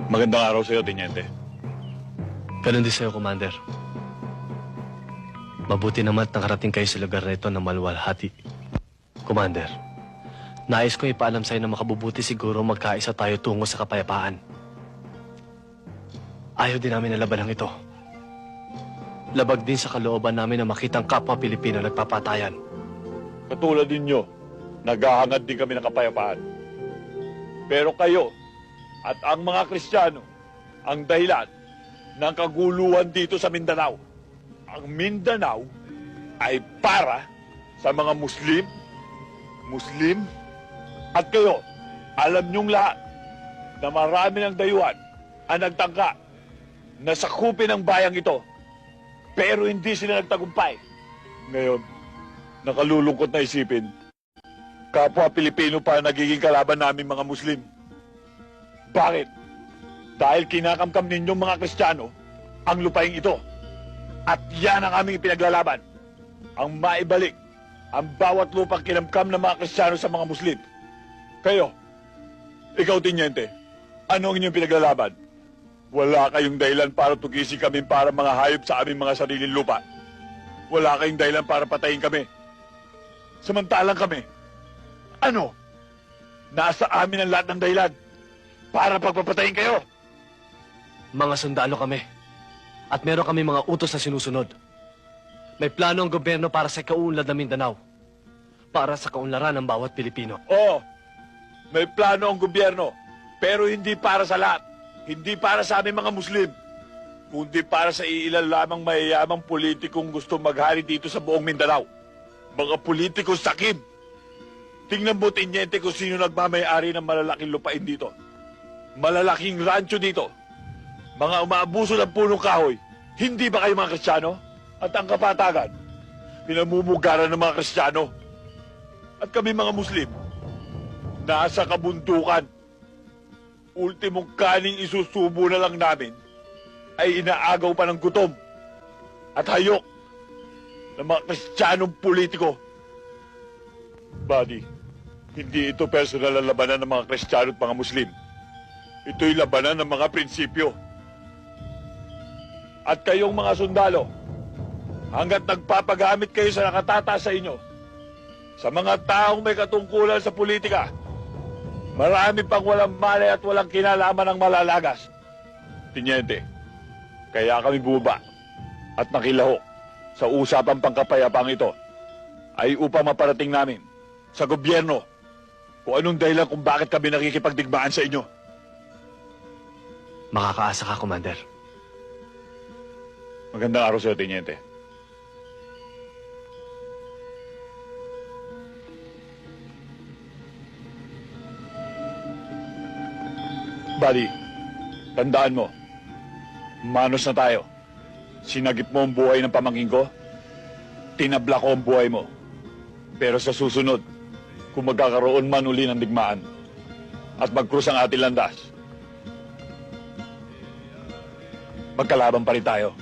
Magandang araw sa'yo, Teniente. Ganun din sa'yo, Commander. Mabuti naman at nakarating kayo sa lugar na ito na maluwalhati. Commander, nais ko ipaalam sa'yo na makabubuti siguro magkaisa tayo tungo sa kapayapaan. Ayaw din namin na labanang ito. Labag din sa kalooban namin na makitang kapwa Pilipino nagpapatayan. Katulad ninyo, naghahangad din kami ng kapayapaan. Pero kayo at ang mga Kristiyano ang dahilan ng kaguluhan dito sa Mindanao. Ang Mindanao ay para sa mga Muslim, at kayo, alam niyong lahat na marami ng dayuhan ang nagtangka na sakupin ang bayang ito, pero hindi sila nagtagumpay. Ngayon, nakalulungkot na isipin, kapwa Pilipino pa nagiging kalaban namin mga Muslim. Bakit? Dahil kinakamkam ninyong mga Kristiyano ang lupaing ito. At yan ang aming pinaglalaban. Ang maibalik ang bawat lupang kinamkam ng mga Kristiyano sa mga Muslim. Kayo, ikaw, Teniente, ano ang inyong pinaglalaban? Wala kayong dahilan para tugisi kami para mga hayop sa aming mga sariling lupa. Wala kayong dahilan para patayin kami. Samantalang kami, ano? Nasa amin ang lahat ng dahilan para pagpapatayin kayo. Mga sundalo kami. At meron kami mga utos na sinusunod. May plano ang gobyerno para sa kaunlad ng Mindanao. Para sa kaunlaran ng bawat Pilipino. Oo, may plano ang gobyerno, pero hindi para sa lahat. Hindi para sa aming mga Muslim, kundi para sa iilan lamang mayayamang politikong gusto maghari dito sa buong Mindanao. Mga politikong sakim. Tingnan mo, Teniente, kung sino nagmamayari ng malalaking lupain dito. Malalaking rancho dito. Mga umaabuso ng punong kahoy. Hindi ba kayo mga Kristiyano? At ang kapatagan, pinamumugaran ng mga Kristiyano. At kami mga Muslim, nasa kabundukan. Ultimong kaning isusubo na lang namin ay inaagaw pa ng gutom at hayok ng mga Kristiyanong politiko. Buddy, hindi ito personal na labanan ng mga Kristiyano at mga Muslim. Ito'y labanan ng mga prinsipyo. At kayong mga sundalo, hanggat nagpapagamit kayo sa nakatataas sa inyo, sa mga taong may katungkulan sa politika, marami pang walang malay at walang kinalaman ng malalagas. Teniente, kaya kami bumaba at nakilaho sa usapang pangkapayapang ito ay upang maparating namin sa gobyerno kung anong dahilan kung bakit kami nakikipagdigmaan sa inyo. Makakaasa ka, Commander. Magandang araw sa'yo, Teniente. Buddy, tandaan mo, manos na tayo. Sinagip mo ang buhay ng pamangkin ko, tinabla ko ang buhay mo. Pero sa susunod, kung magkakaroon man uli ng digmaan at magkrus ang ating landas, magkalaban pa rin tayo.